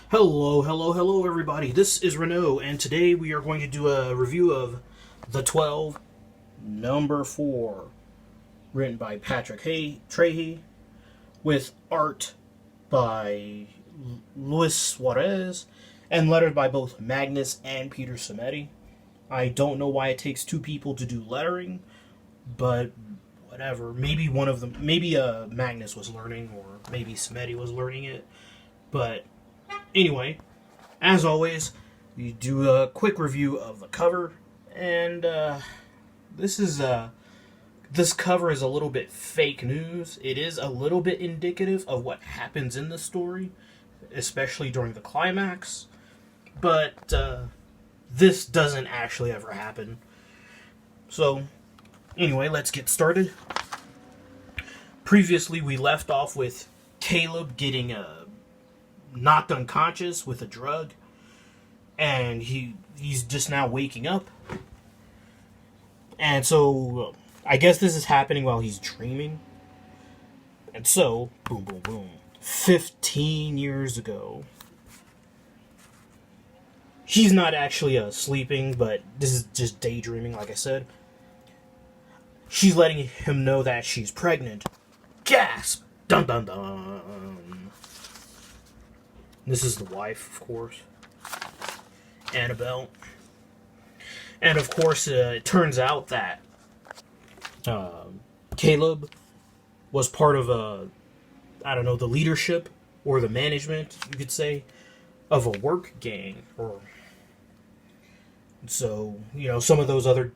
Hello, everybody. This is Renault, and today we are going to do a review of The 12, number 4, written by Patrick Trahey, with art by Luis Suarez, and lettered by both Magnus and Peter Simeti. I don't know why it takes two people to do lettering, but whatever. Maybe one of them, maybe Magnus was learning, or maybe Simeti was learning it, but anyway, as always, we do a quick review of the cover, and this cover is a little bit fake news. It is a little bit indicative of what happens in the story, especially during the climax, but this doesn't actually ever happen. So, anyway, let's get started. Previously, we left off with Caleb getting knocked unconscious with a drug, and he's just now waking up. And so I guess this is happening while he's dreaming. And so boom boom boom, 15 years ago, he's not actually sleeping, but this is just daydreaming, like I said. She's letting him know that she's pregnant. Gasp! Dun dun dun. This is the wife, of course, Annabelle. And of course, it turns out that Caleb was part of the leadership or the management, you could say, of a work gang. Or so, some of those other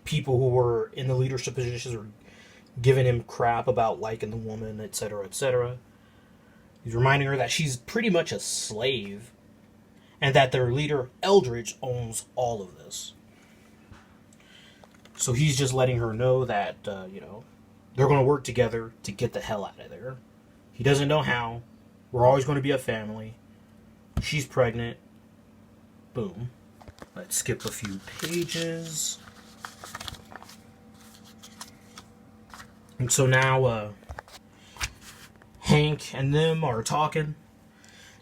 people who were in the leadership positions were giving him crap about liking the woman, etc., etc. He's reminding her that she's pretty much a slave, and that their leader, Eldridge, owns all of this. So he's just letting her know that, they're going to work together to get the hell out of there. He doesn't know how. We're always going to be a family. She's pregnant. Boom. Let's skip a few pages. And so now, Hank and them are talking.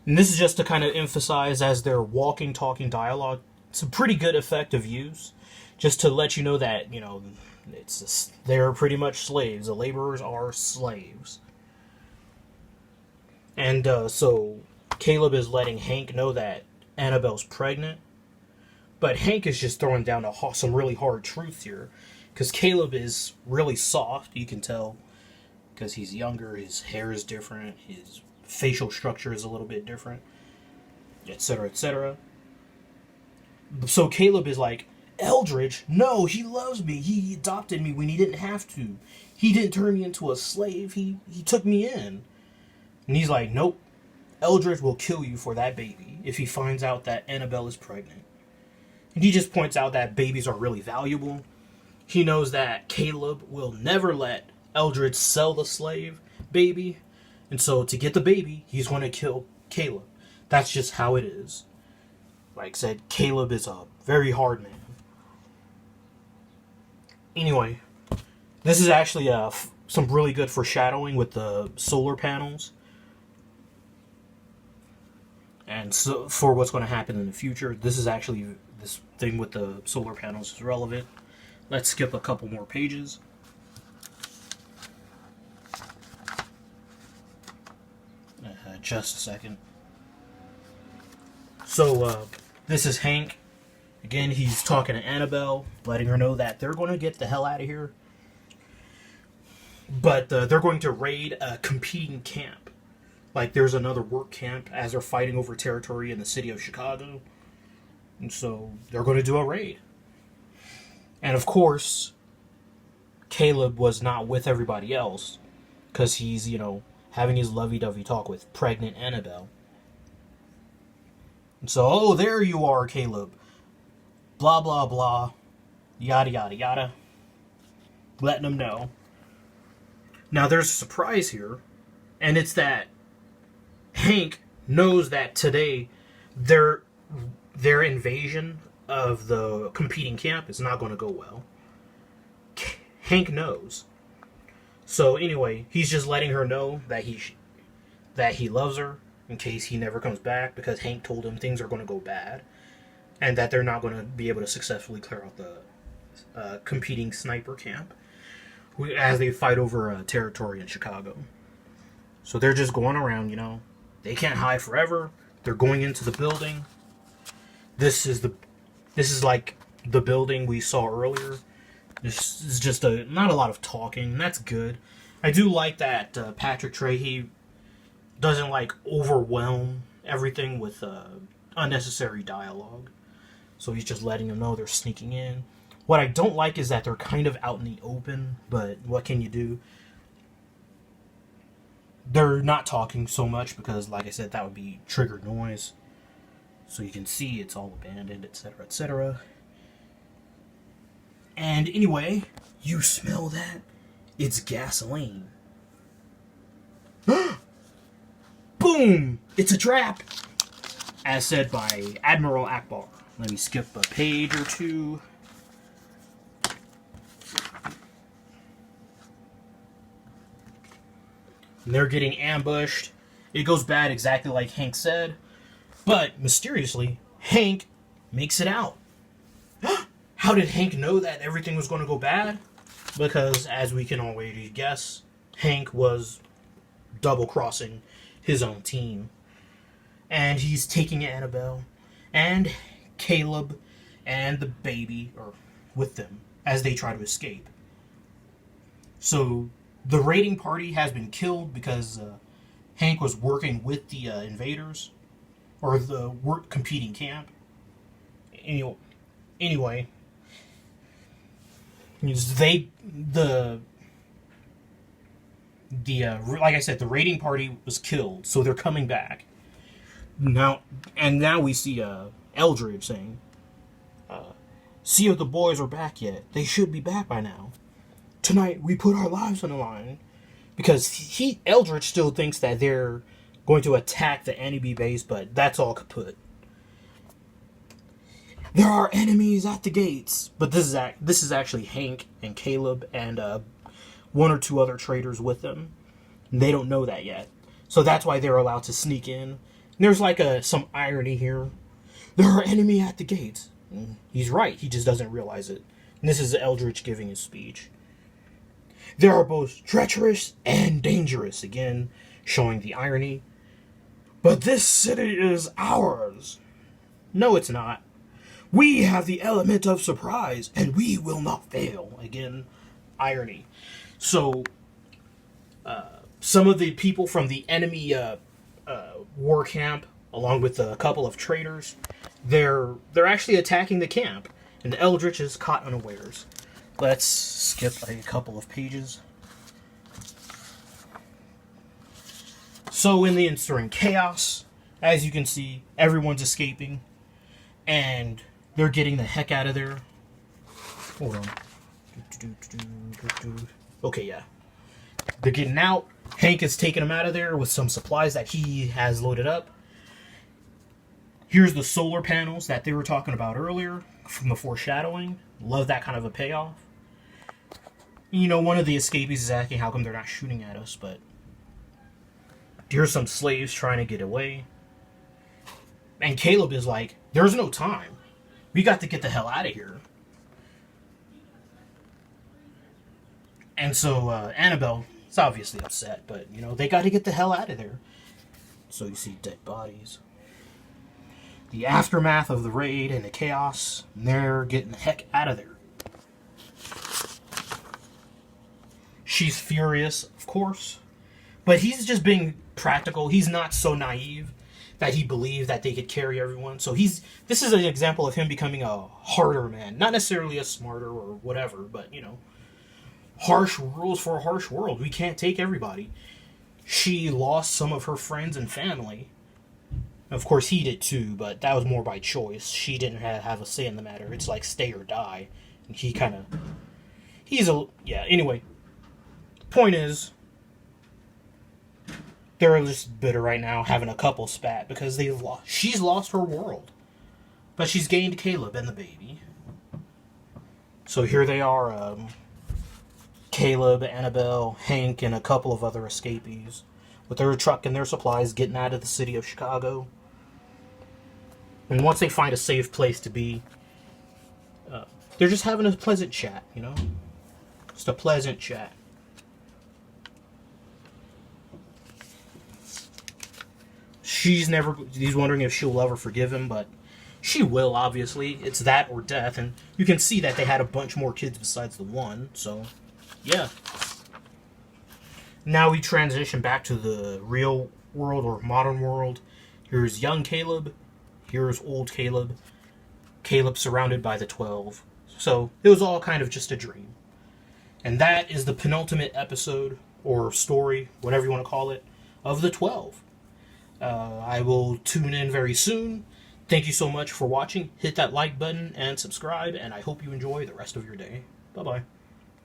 And this is just to kind of emphasize as they're walking, talking dialogue. It's a pretty good effective use. Just to let you know that, they're pretty much slaves. The laborers are slaves. And so Caleb is letting Hank know that Annabelle's pregnant. But Hank is just throwing down some really hard truth here. Because Caleb is really soft, you can tell. Because he's younger, his hair is different, his facial structure is a little bit different, etc., etc. So Caleb is like, Eldridge, no, he loves me. He adopted me when he didn't have to. He didn't turn me into a slave. He took me in. And he's like, nope, Eldridge will kill you for that baby if he finds out that Annabelle is pregnant. And he just points out that babies are really valuable. He knows that Caleb will never let Eldridge sell the slave baby, and so to get the baby, he's going to kill Caleb. That's just how it is. Like I said, Caleb is a very hard man. Anyway, this is actually some really good foreshadowing with the solar panels, and so for what's going to happen in the future. This thing with the solar panels is relevant. Let's skip a couple more pages. Just a second. So, this is Hank. Again, he's talking to Annabelle, letting her know that they're going to get the hell out of here. But they're going to raid a competing camp. Like, there's another work camp as they're fighting over territory in the city of Chicago. And so, they're going to do a raid. And of course, Caleb was not with everybody else. Because he's, having his lovey-dovey talk with pregnant Annabelle. And so, oh, there you are, Caleb. Blah, blah, blah. Yada, yada, yada. Letting him know. Now, there's a surprise here. And it's that Hank knows that today their invasion of the competing camp is not going to go well. Hank knows. So anyway, he's just letting her know that he loves her, in case he never comes back, because Hank told him things are going to go bad and that they're not going to be able to successfully clear out the competing sniper camp as they fight over territory in Chicago. So they're just going around, you know. They can't hide forever. They're going into the building. This is like the building we saw earlier. This is just not a lot of talking. That's good. I do like that Patrick Trahey doesn't like overwhelm everything with unnecessary dialogue. So he's just letting them know they're sneaking in. What I don't like is that they're kind of out in the open, but what can you do? They're not talking so much because, like I said, that would be trigger noise. So you can see it's all abandoned, etc., etc. And anyway, you smell that? It's gasoline. Boom! It's a trap! As said by Admiral Akbar. Let me skip a page or two. And they're getting ambushed. It goes bad exactly like Hank said. But, mysteriously, Hank makes it out. How did Hank know that everything was going to go bad? Because, as we can already guess, Hank was double-crossing his own team. And he's taking Annabelle and Caleb and the baby with them as they try to escape. So, the raiding party has been killed because Hank was working with the invaders, or the competing camp. Anyway, like I said, the raiding party was killed, so they're coming back now. And now we see Eldridge saying, "See if the boys are back yet. They should be back by now. Tonight we put our lives on the line," because Eldridge still thinks that they're going to attack the enemy base, but that's all kaput. There are enemies at the gates, but this is actually Hank and Caleb and one or two other traders with them. And they don't know that yet, so that's why they're allowed to sneak in. And there's like some irony here. There are enemies at the gates. And he's right. He just doesn't realize it. And this is Eldridge giving his speech. They are both treacherous and dangerous, again, showing the irony. But this city is ours. No, it's not. We have the element of surprise, and we will not fail. Again, irony. So, some of the people from the enemy war camp, along with a couple of traders, they're actually attacking the camp, and Eldritch is caught unawares. Let's skip a couple of pages. So in the ensuing chaos, as you can see, everyone's escaping, and they're getting the heck out of there. Hold on. Okay, yeah. They're getting out. Hank is taking them out of there with some supplies that he has loaded up. Here's the solar panels that they were talking about earlier from the foreshadowing. Love that kind of a payoff. You know, one of the escapees is asking how come they're not shooting at us, but here's some slaves trying to get away. And Caleb is like, there's no time. We got to get the hell out of here. And so Annabelle is obviously upset, but, you know, they got to get the hell out of there. So you see dead bodies. The aftermath of the raid and the chaos, and they're getting the heck out of there. She's furious, of course, but he's just being practical. He's not so naive that he believed that they could carry everyone. So this is an example of him becoming a harder man. Not necessarily a smarter or whatever, but, you know, harsh rules for a harsh world. We can't take everybody. She lost some of her friends and family. Of course, he did too, but that was more by choice. She didn't have a say in the matter. It's like stay or die. And anyway. Point is, they're just bitter right now, having a couple spat because she's lost her world, but she's gained Caleb and the baby. So here they are, Caleb, Annabelle, Hank, and a couple of other escapees with their truck and their supplies, getting out of the city of Chicago. And once they find a safe place to be, they're just having a pleasant chat, you know? Just a pleasant chat. He's wondering if she'll ever forgive him, but she will, obviously. It's that or death, and you can see that they had a bunch more kids besides the one, so, yeah. Now we transition back to the real world, or modern world. Here's young Caleb, here's old Caleb. Caleb surrounded by the 12. So, it was all kind of just a dream. And that is the penultimate episode, or story, whatever you want to call it, of the 12. I will tune in very soon. Thank you so much for watching. Hit that like button and subscribe, and I hope you enjoy the rest of your day. Bye-bye.